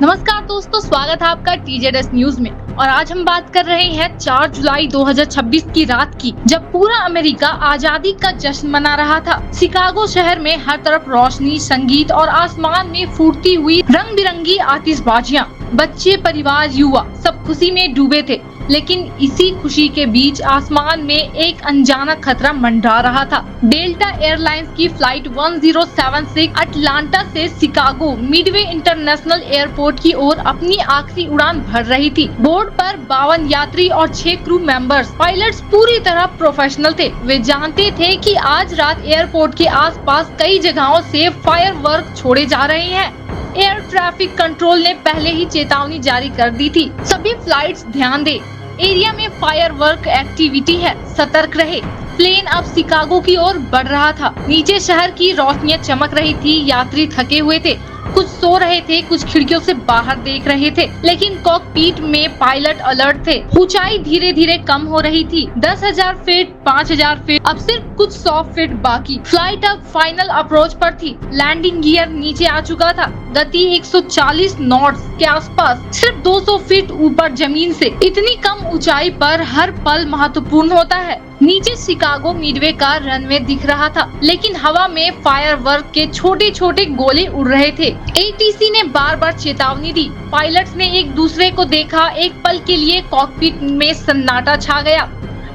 नमस्कार दोस्तों, स्वागत है आपका TJS न्यूज में। और आज हम बात कर रहे हैं 4 जुलाई 2026 की रात की, जब पूरा अमेरिका आजादी का जश्न मना रहा था। शिकागो शहर में हर तरफ रोशनी, संगीत और आसमान में फूटती हुई रंग बिरंगी आतिशबाजियां। बच्चे, परिवार, युवा सब खुशी में डूबे थे। लेकिन इसी खुशी के बीच आसमान में एक अनजाना खतरा मंडरा रहा था। डेल्टा एयरलाइंस की फ्लाइट 1076 अटलांटा से शिकागो मिडवे इंटरनेशनल एयरपोर्ट की ओर अपनी आखिरी उड़ान भर रही थी। बोर्ड पर 52 यात्री और 6 क्रू मेंबर्स। पायलट्स पूरी तरह प्रोफेशनल थे। वे जानते थे कि आज रात एयरपोर्ट के आसपास कई जगहों से फायरवर्क छोड़े जा रहे हैं। एयर ट्रैफिक कंट्रोल ने पहले ही चेतावनी जारी कर दी थी। सभी फ्लाइट्स ध्यान दें, एरिया में फायरवर्क एक्टिविटी है, सतर्क रहे। प्लेन अब शिकागो की ओर बढ़ रहा था। नीचे शहर की रोशनियां चमक रही थी। यात्री थके हुए थे, कुछ सो रहे थे, कुछ खिड़कियों से बाहर देख रहे थे। लेकिन कॉकपीट में पायलट अलर्ट थे। ऊंचाई धीरे धीरे कम हो रही थी। 10,000 फीट, 5,000 फीट, अब सिर्फ कुछ 100 फीट बाकी। फ्लाइट अब फाइनल अप्रोच पर थी। लैंडिंग गियर नीचे आ चुका था। गति 140 नॉट्स के आसपास, सिर्फ 200 फीट ऊपर जमीन से। इतनी कम ऊंचाई पर हर पल महत्वपूर्ण होता है। नीचे शिकागो मिडवे का रनवे दिख रहा था, लेकिन हवा में फायरवर्क के छोटे छोटे गोले उड़ रहे थे। ATC ने बार बार चेतावनी दी। पायलट्स ने एक दूसरे को देखा। एक पल के लिए कॉकपिट में सन्नाटा छा गया।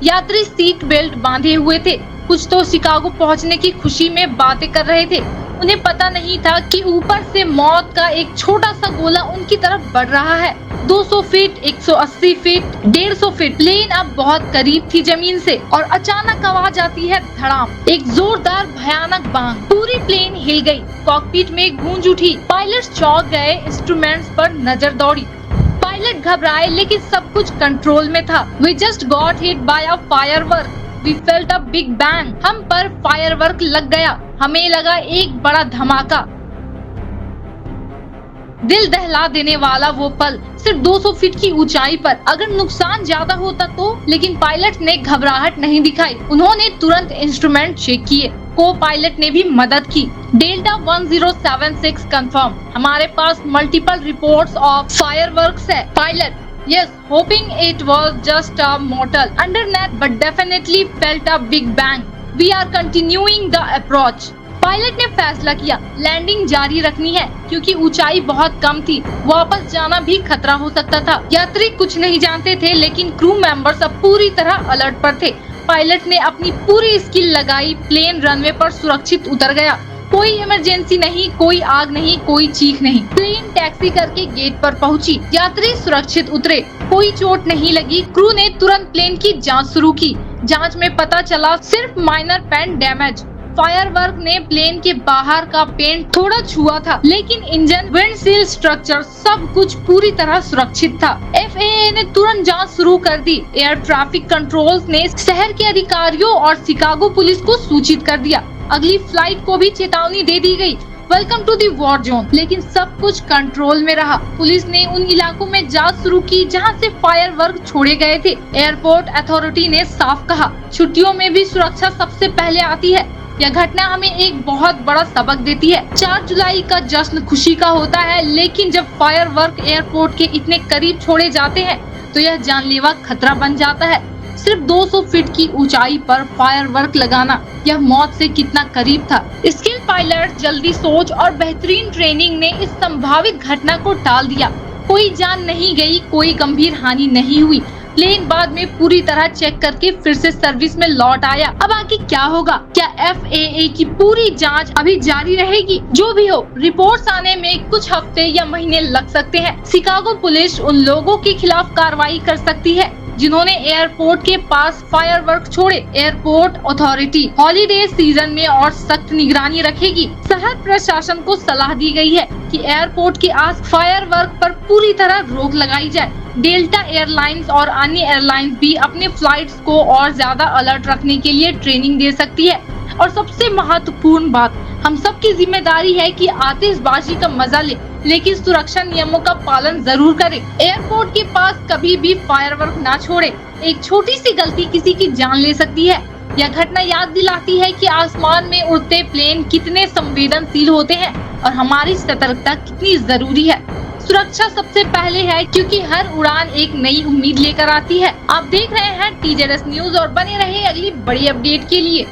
यात्री सीट बेल्ट बांधे हुए थे। कुछ तो शिकागो पहुंचने की खुशी में बातें कर रहे थे। उन्हें पता नहीं था कि ऊपर से मौत का एक छोटा सा गोला उनकी तरफ बढ़ रहा है। 200 फीट, 180 फीट, 150 फीट। प्लेन अब बहुत करीब थी जमीन से और अचानक आवाज आती है, धड़ाम। एक जोरदार भयानक बांग। पूरी प्लेन हिल गई। कॉकपिट में गूंज उठी। पायलट्स चौंक गए। इंस्ट्रूमेंट्स पर नजर दौड़ी। पायलट घबराए, लेकिन सब कुछ कंट्रोल में था। We just got hit by a firework. We felt a big bang. हम पर फायरवर्क लग गया। हमें लगा एक बड़ा धमाका। दिल दहला देने वाला वो पल, सिर्फ 200 फीट की ऊंचाई पर। अगर नुकसान ज्यादा होता तो, लेकिन पायलट ने घबराहट नहीं दिखाई। उन्होंने तुरंत इंस्ट्रूमेंट चेक किए। को पायलट ने भी मदद की। Delta 1076 confirm. हमारे पास मल्टीपल रिपोर्ट्स ऑफ फायरवर्क्स है। Pilot: Yes, hoping it was just a mortal undernet, but definitely felt a big bang. We are continuing the approach. Pilot ने फैसला किया, लैंडिंग जारी रखनी है, क्योंकि ऊंचाई बहुत कम थी। वापस जाना भी खतरा हो सकता था। यात्री कुछ नहीं जानते थे, लेकिन क्रू मेंबर्स अब पूरी तरह अलर्ट पर थे। पायलट ने अपनी पूरी स्किल लगाई। प्लेन रनवे पर सुरक्षित उतर गया। कोई इमरजेंसी नहीं, कोई आग नहीं, कोई चीख नहीं। प्लेन टैक्सी करके गेट पर पहुंची। यात्री सुरक्षित उतरे। कोई चोट नहीं लगी। क्रू ने तुरंत प्लेन की जांच शुरू की। जांच में पता चला सिर्फ माइनर पेंट डैमेज। फायरवर्क ने प्लेन के बाहर का पेंट थोड़ा छुआ था, लेकिन इंजन, विंडशील्ड स्ट्रक्चर सब कुछ पूरी तरह सुरक्षित था। FAA ने तुरंत जांच शुरू कर दी। एयर ट्रैफिक कंट्रोल्स ने शहर के अधिकारियों और शिकागो पुलिस को सूचित कर दिया। अगली फ्लाइट को भी चेतावनी दे दी गई, welcome to the war zone. लेकिन सब कुछ कंट्रोल में रहा। पुलिस ने उन इलाकों में जांच शुरू की जहां से फायरवर्क छोड़े गए थे। एयरपोर्ट अथॉरिटी ने साफ कहा, छुट्टियों में भी सुरक्षा सबसे पहले आती है। यह घटना हमें एक बहुत बड़ा सबक देती है। 4 जुलाई का जश्न खुशी का होता है, लेकिन जब फायरवर्क एयरपोर्ट के इतने करीब छोड़े जाते हैं तो यह जानलेवा खतरा बन जाता है। सिर्फ 200 फीट की ऊंचाई पर फायरवर्क लगाना, यह मौत से कितना करीब था। स्किल पायलट, जल्दी सोच और बेहतरीन ट्रेनिंग ने इस संभावित घटना को टाल दिया। कोई जान नहीं गई, कोई गंभीर हानि नहीं हुई। प्लेन बाद में पूरी तरह चेक करके फिर से सर्विस में लौट आया। अब आगे क्या होगा? क्या FAA की पूरी जांच अभी जारी रहेगी? जो भी हो, रिपोर्ट्स आने में कुछ हफ्ते या महीने लग सकते हैं। शिकागो पुलिस उन लोगों के खिलाफ कार्रवाई कर सकती है जिन्होंने एयरपोर्ट के पास फायरवर्क छोड़े। एयरपोर्ट अथॉरिटी हॉलीडे सीजन में और सख्त निगरानी रखेगी। शहर प्रशासन को सलाह दी गई है कि एयरपोर्ट के आस फायरवर्क पर पूरी तरह रोक लगाई जाए। डेल्टा एयरलाइंस और अन्य एयरलाइंस भी अपने फ्लाइट्स को और ज्यादा अलर्ट रखने के लिए ट्रेनिंग दे सकती है। और सबसे महत्वपूर्ण बात, हम सबकी जिम्मेदारी है कि आतिशबाजी का मजा ले, लेकिन सुरक्षा नियमों का पालन जरूर करें। एयरपोर्ट के पास कभी भी फायरवर्क ना छोड़े। एक छोटी सी गलती किसी की जान ले सकती है। यह घटना याद दिलाती है कि आसमान में उड़ते प्लेन कितने संवेदनशील होते हैं और हमारी सतर्कता कितनी जरूरी है। सुरक्षा सबसे पहले है, क्योंकि हर उड़ान एक नई उम्मीद लेकर आती है। आप देख रहे हैं TJS न्यूज और बने रहे अगली बड़ी अपडेट के लिए।